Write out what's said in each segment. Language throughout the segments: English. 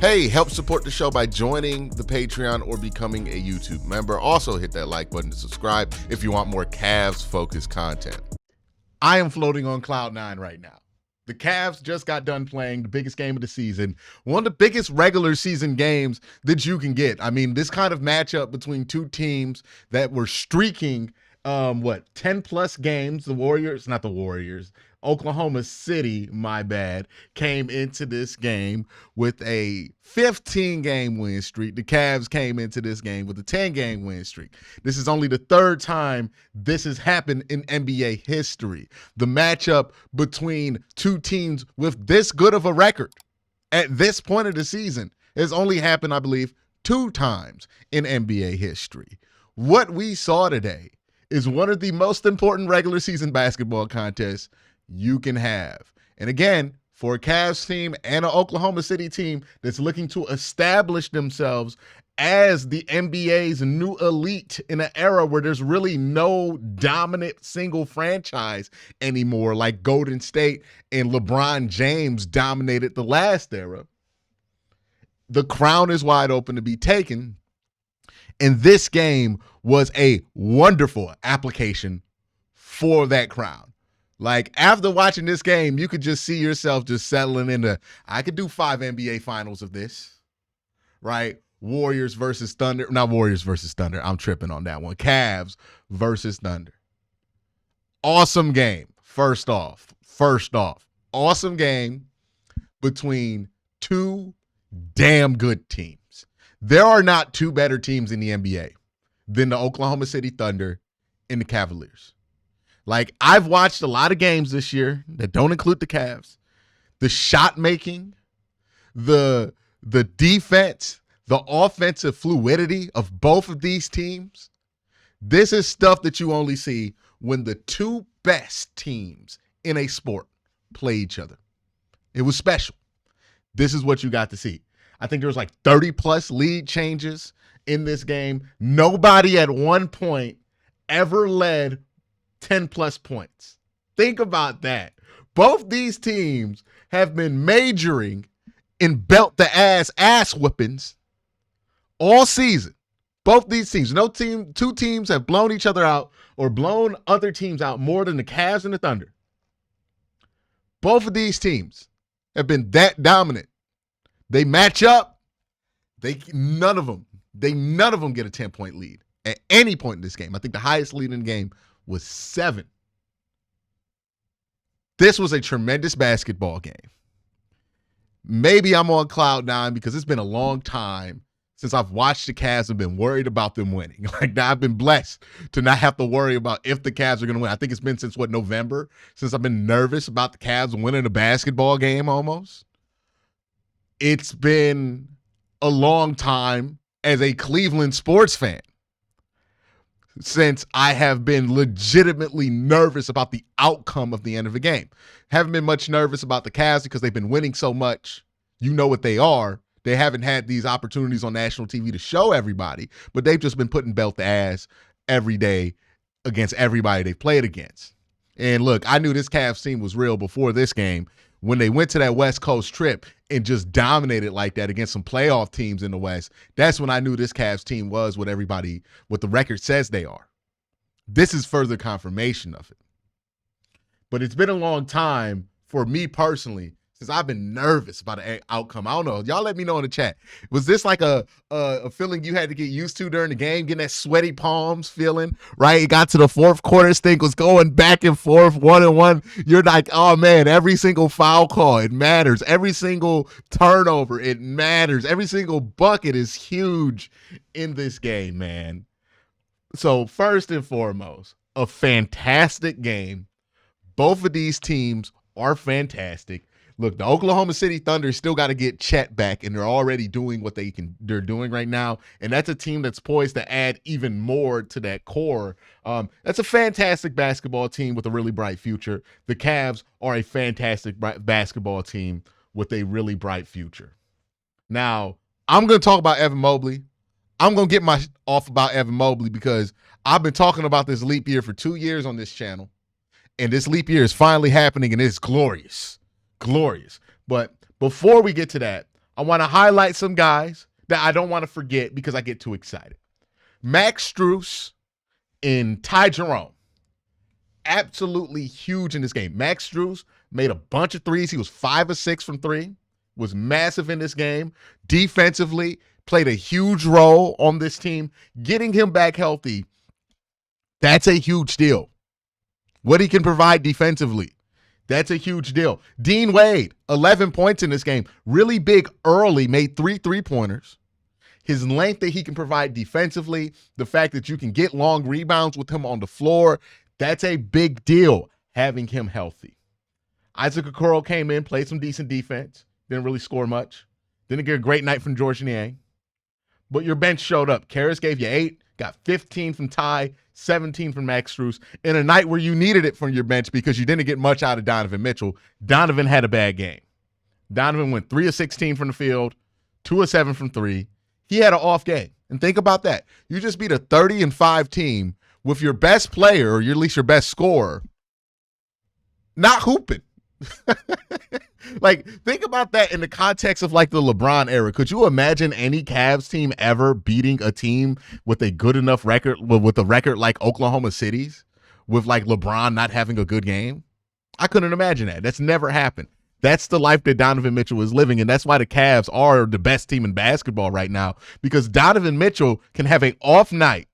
Hey, help support the show by joining the Patreon or becoming a YouTube member. Also hit that like button to subscribe if you want more Cavs-focused content. I am floating on cloud nine right now. The Cavs just got done playing the biggest game of the season, one of the biggest regular season games that you can get. I mean, this kind of matchup between two teams that were streaking 10 plus games. Oklahoma City, my bad, came into this game with a 15-game win streak. The Cavs came into this game with a 10-game win streak. This is only the third time this has happened in NBA history. The matchup between two teams with this good of a record at this point of the season has only happened, I believe, 2 times in NBA history. What we saw today is one of the most important regular season basketball contests you can have. And again, for a Cavs team and an Oklahoma City team that's looking to establish themselves as the NBA's new elite in an era where there's really no dominant single franchise anymore, like Golden State and LeBron James dominated the last era, the crown is wide open to be taken. And this game was a wonderful application for that crown. Like, after watching this game, you could just see yourself just settling into, I could do 5 NBA finals of this, right? Warriors versus Thunder. Not Warriors versus Thunder. I'm tripping on that one. Cavs versus Thunder. Awesome game. First off. Awesome game between two damn good teams. There are not 2 better teams in the NBA than the Oklahoma City Thunder and the Cavaliers. Like, I've watched a lot of games this year that don't include the Cavs. The shot making, the defense, the offensive fluidity of both of these teams. This is stuff that you only see when the 2 best teams in a sport play each other. It was special. This is what you got to see. I think there was like 30-plus lead changes in this game. Nobody at one point ever led 10-plus points. Think about that. Both these teams have been majoring in belt-the-ass whippings all season. Both these teams. Two teams have blown each other out or blown other teams out more than the Cavs and the Thunder. Both of these teams have been that dominant. They match up. None of them get a 10-point lead at any point in this game. I think the highest lead in the game was 7. This was a tremendous basketball game. Maybe I'm on cloud 9 because it's been a long time since I've watched the Cavs and been worried about them winning. Like, I've been blessed to not have to worry about if the Cavs are going to win. I think it's been since, November, since I've been nervous about the Cavs winning a basketball game almost. It's been a long time as a Cleveland sports fan since I have been legitimately nervous about the outcome of the end of the game. Haven't been much nervous about the Cavs because they've been winning so much. You know what they are. They haven't had these opportunities on national TV to show everybody, but they've just been putting belt to ass every day against everybody they've played against. And look, I knew this Cavs team was real before this game. When they went to that West Coast trip and just dominated like that against some playoff teams in the West, that's when I knew this Cavs team was what the record says they are. This is further confirmation of it. But it's been a long time for me personally since I've been nervous about the outcome. I don't know. Y'all let me know in the chat. Was this like a feeling you had to get used to during the game, getting that sweaty palms feeling, right? It got to the fourth quarter, this thing was going back and forth, 1-1. You're like, oh, man, every single foul call, it matters. Every single turnover, it matters. Every single bucket is huge in this game, man. So first and foremost, a fantastic game. Both of these teams are fantastic. Look, the Oklahoma City Thunder still got to get Chet back, and they're already doing what they're doing right now. And that's a team that's poised to add even more to that core. That's a fantastic basketball team with a really bright future. The Cavs are a fantastic basketball team with a really bright future. Now, I'm going to talk about Evan Mobley. I'm going to get my off about Evan Mobley because I've been talking about this leap year for 2 years on this channel. And this leap year is finally happening, and it's glorious. Glorious. But before we get to that, I want to highlight some guys that I don't want to forget because I get too excited. Max Strus and Ty Jerome. Absolutely huge in this game. Max Strus made a bunch of threes. He was 5 of 6 from 3. Was massive in this game. Defensively, played a huge role on this team. Getting him back healthy, that's a huge deal. What he can provide defensively, that's a huge deal. Dean Wade, 11 points in this game. Really big early, made 3 3-pointers. His length that he can provide defensively, the fact that you can get long rebounds with him on the floor, that's a big deal, having him healthy. Isaac Okoro came in, played some decent defense, didn't really score much. Didn't get a great night from Georges Niang. But your bench showed up. Karras gave you 8, got 15 from Ty, 17 from Max Strus, in a night where you needed it from your bench because you didn't get much out of Donovan Mitchell. Donovan had a bad game. Donovan went 3 of 16 from the field, 2 of 7 from 3. He had an off game. And think about that. You just beat a 30-5 team with your best player, or at least your best scorer, not hooping. Like, think about that in the context of like the LeBron era. Could you imagine any Cavs team ever beating a team with a good enough record, with a record like Oklahoma City's, with like LeBron not having a good game? I couldn't imagine that. That's never happened. That's the life that Donovan Mitchell is living, and that's why the Cavs are the best team in basketball right now, because Donovan Mitchell can have an off night,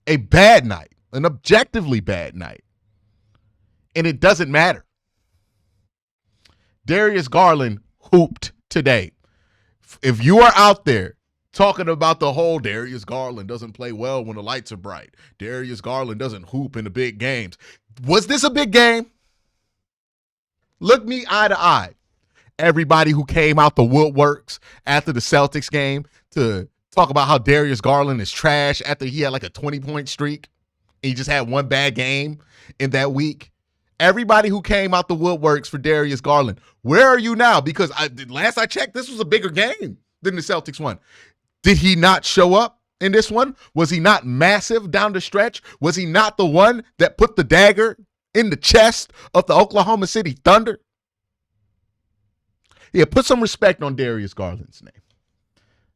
a bad night, an objectively bad night, and it doesn't matter. Darius Garland hooped today. If you are out there talking about the whole Darius Garland doesn't play well when the lights are bright, Darius Garland doesn't hoop in the big games, was this a big game? Look me eye to eye. Everybody who came out the woodworks after the Celtics game to talk about how Darius Garland is trash after he had like a 20-point streak and he just had one bad game in that week. Everybody who came out the woodworks for Darius Garland, where are you now? Because last I checked, this was a bigger game than the Celtics one. Did he not show up in this one? Was he not massive down the stretch? Was he not the one that put the dagger in the chest of the Oklahoma City Thunder? Yeah, put some respect on Darius Garland's name.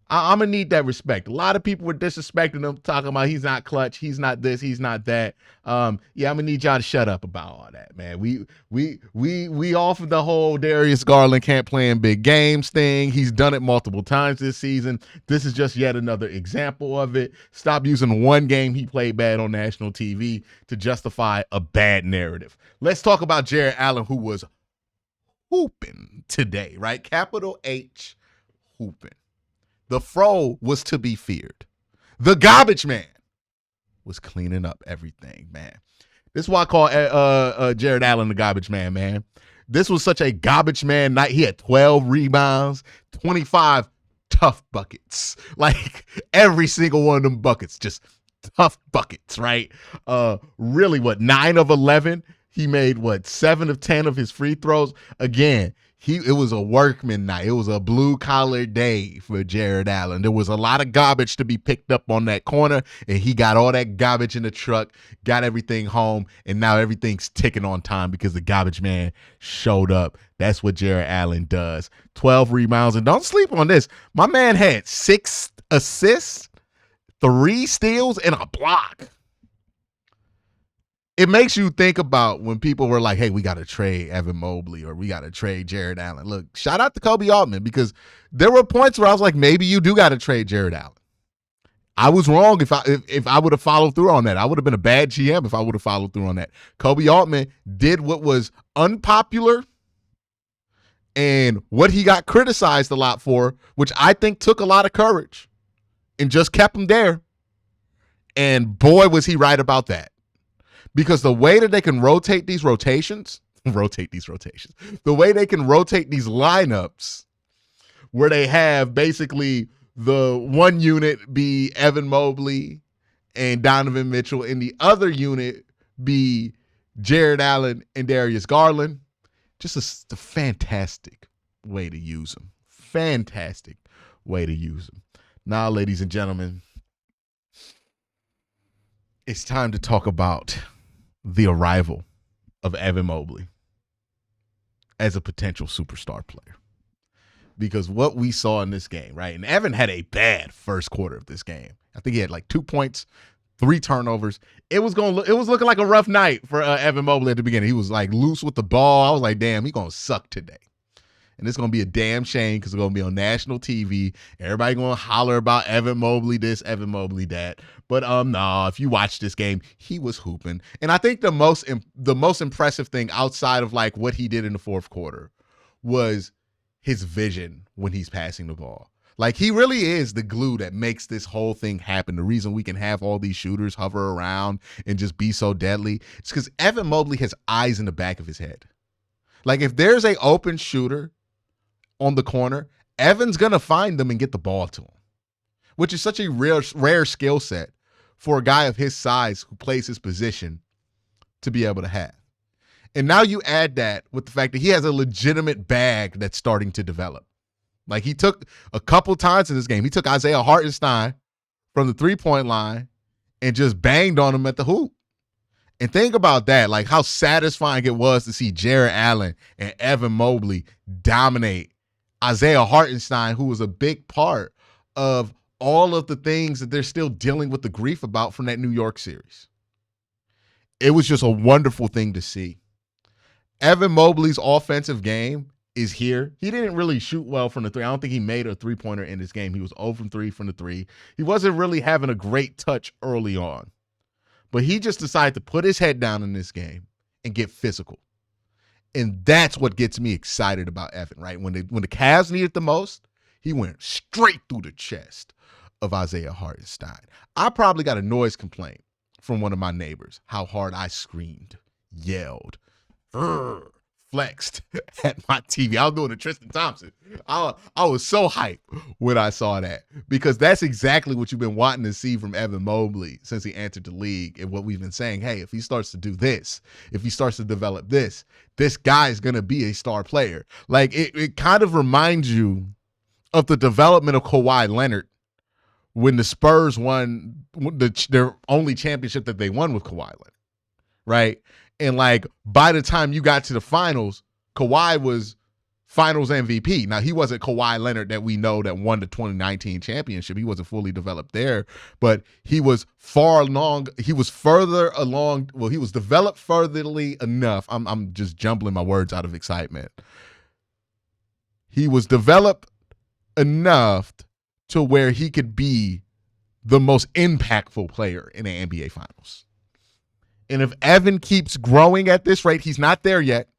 I'm going to need that respect. A lot of people were disrespecting him, talking about he's not clutch, he's not this, he's not that. Yeah, I'm going to need y'all to shut up about all that, man. We off of the whole Darius Garland can't play in big games thing. He's done it multiple times this season. This is just yet another example of it. Stop using one game he played bad on national TV to justify a bad narrative. Let's talk about Jarrett Allen, who was hooping today, right? Capital H, hooping. The Fro was to be feared. The garbage man was cleaning up everything, man. This is why I call Jarrett Allen the garbage man, man. This was such a garbage man night. He had 12 rebounds, 25 tough buckets. Like every single one of them buckets, just tough buckets, right? Really, 9 of 11? He made 7 of 10 of his free throws. Again, it was a workman night. It was a blue-collar day for Jarrett Allen. There was a lot of garbage to be picked up on that corner, and he got all that garbage in the truck, got everything home, and now everything's ticking on time because the garbage man showed up. That's what Jarrett Allen does. 12 rebounds, and don't sleep on this. My man had 6 assists, 3 steals, and a block. It makes you think about when people were like, hey, we got to trade Evan Mobley or we got to trade Jarrett Allen. Look, shout out to Kobe Altman, because there were points where I was like, maybe you do got to trade Jarrett Allen. I was wrong if I would have followed through on that. I would have been a bad GM if I would have followed through on that. Kobe Altman did what was unpopular and what he got criticized a lot for, which I think took a lot of courage and just kept him there. And boy, was he right about that. Because the way that they can rotate these rotations, the way they can rotate these lineups where they have basically the one unit be Evan Mobley and Donovan Mitchell and the other unit be Jarrett Allen and Darius Garland, just a fantastic way to use them. Fantastic way to use them. Now, ladies and gentlemen, it's time to talk about the arrival of Evan Mobley as a potential superstar player. because what we saw in this game, right? And Evan had a bad first quarter of this game. I think he had like 2 points, 3 turnovers. It was looking like a rough night for Evan Mobley at the beginning. He was like loose with the ball. I was like, damn, he's gonna suck today. And it's going to be a damn shame because it's going to be on national TV. Everybody going to holler about Evan Mobley this, Evan Mobley that. But no, if you watch this game, he was hooping. And I think the most impressive thing outside of like what he did in the fourth quarter was his vision when he's passing the ball. Like, he really is the glue that makes this whole thing happen. The reason we can have all these shooters hover around and just be so deadly is because Evan Mobley has eyes in the back of his head. Like, if there's an open shooter on the corner, Evan's going to find them and get the ball to him, which is such a rare skill set for a guy of his size who plays his position to be able to have. And now you add that with the fact that he has a legitimate bag that's starting to develop. Like, he took a couple times in this game, he took Isaiah Hartenstein from the three-point line and just banged on him at the hoop. And think about that, like how satisfying it was to see Jarrett Allen and Evan Mobley dominate Isaiah Hartenstein, who was a big part of all of the things that they're still dealing with the grief about from that New York series. It was just a wonderful thing to see. Evan Mobley's offensive game is here. He didn't really shoot well from the three. I don't think he made a three-pointer in this game. He was 0 from 3 from the three. He wasn't really having a great touch early on. But he just decided to put his head down in this game and get physical. And that's what gets me excited about Evan, right? When the Cavs needed the most, he went straight through the chest of Isaiah Hartenstein. I probably got a noise complaint from one of my neighbors, how hard I screamed, yelled, flexed at my TV. I was doing the Tristan Thompson. I was so hyped when I saw that, because that's exactly what you've been wanting to see from Evan Mobley since he entered the league, and what we've been saying, hey, if he starts to do this, if he starts to develop this guy is going to be a star player. Like, it kind of reminds you of the development of Kawhi Leonard when the Spurs won their only championship that they won with Kawhi Leonard, right? And like, by the time you got to the finals, Kawhi was finals MVP. Now, he wasn't Kawhi Leonard that we know that won the 2019 championship. He wasn't fully developed there, but he was far along. He was further along. Well, he was developed furtherly enough. I'm just jumbling my words out of excitement. He was developed enough to where he could be the most impactful player in the NBA Finals. And if Evan keeps growing at this rate, he's not there yet,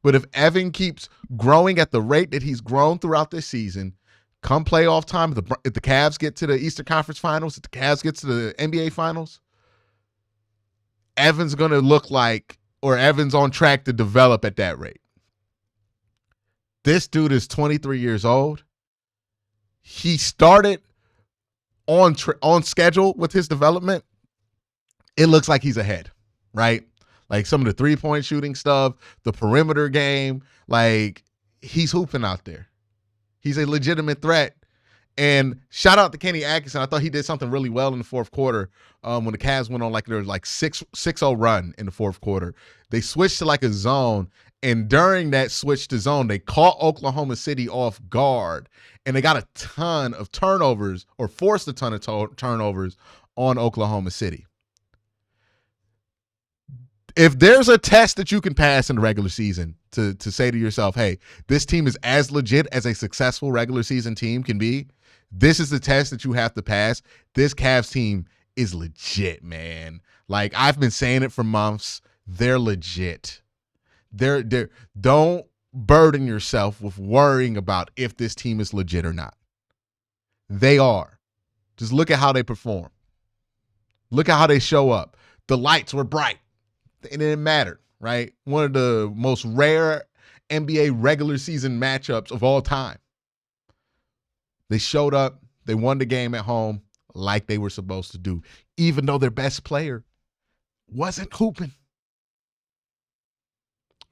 but if Evan keeps growing at the rate that he's grown throughout this season, come playoff time, if the Cavs get to the Eastern Conference Finals, if the Cavs get to the NBA Finals, Evan's going to look like, or Evan's on track to develop at that rate. This dude is 23 years old. He started on schedule with his development. It looks like he's ahead. Right? Like some of the three-point shooting stuff, the perimeter game, like he's hooping out there. He's a legitimate threat. And shout out to Kenny Atkinson. I thought he did something really well in the fourth quarter when the Cavs went on there was like 6-0 run in the fourth quarter. They switched to like a zone, and during that switch to zone, they caught Oklahoma City off guard, and they got a ton of turnovers, or forced a ton of turnovers on Oklahoma City. If there's a test that you can pass in the regular season to say to yourself, hey, this team is as legit as a successful regular season team can be, this is the test that you have to pass. This Cavs team is legit, man. Like, I've been saying it for months. They're legit. Don't burden yourself with worrying about if this team is legit or not. They are. Just look at how they perform. Look at how they show up. The lights were bright. It didn't matter, right? One of the most rare NBA regular season matchups of all time. They showed up. They won the game at home like they were supposed to do, even though their best player wasn't hooping.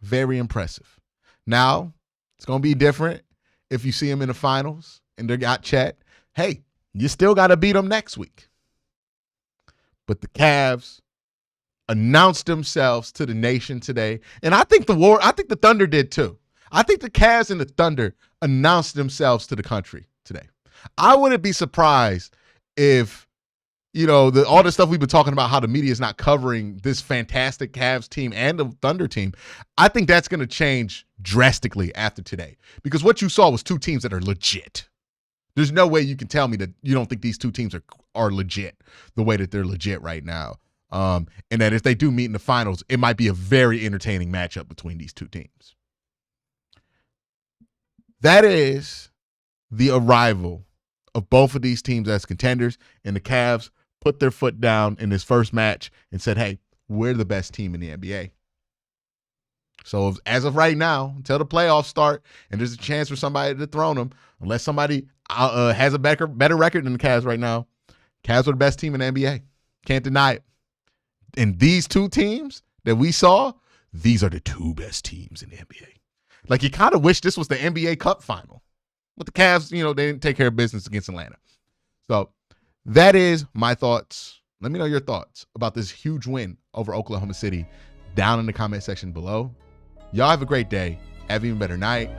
Very impressive. Now, it's going to be different if you see them in the finals and they got Chet. Hey, you still got to beat them next week. But the Cavs announced themselves to the nation today, and I think the Thunder did too. I think the Cavs and the Thunder announced themselves to the country today. I wouldn't be surprised if, all the stuff we've been talking about, how the media is not covering this fantastic Cavs team and the Thunder team. I think that's going to change drastically after today, because what you saw was two teams that are legit. There's no way you can tell me that you don't think these two teams are legit the way that they're legit right now. And that if they do meet in the finals, it might be a very entertaining matchup between these two teams. That is the arrival of both of these teams as contenders, and the Cavs put their foot down in this first match and said, hey, we're the best team in the NBA. So as of right now, until the playoffs start, and there's a chance for somebody to dethrone them, unless somebody has a better record than the Cavs right now, Cavs are the best team in the NBA. Can't deny it. And these two teams that we saw, these are the two best teams in the NBA. Like, you kind of wish this was the NBA Cup final. But the Cavs, they didn't take care of business against Atlanta. So that is my thoughts. Let me know your thoughts about this huge win over Oklahoma City down in the comment section below. Y'all have a great day. Have an even better night.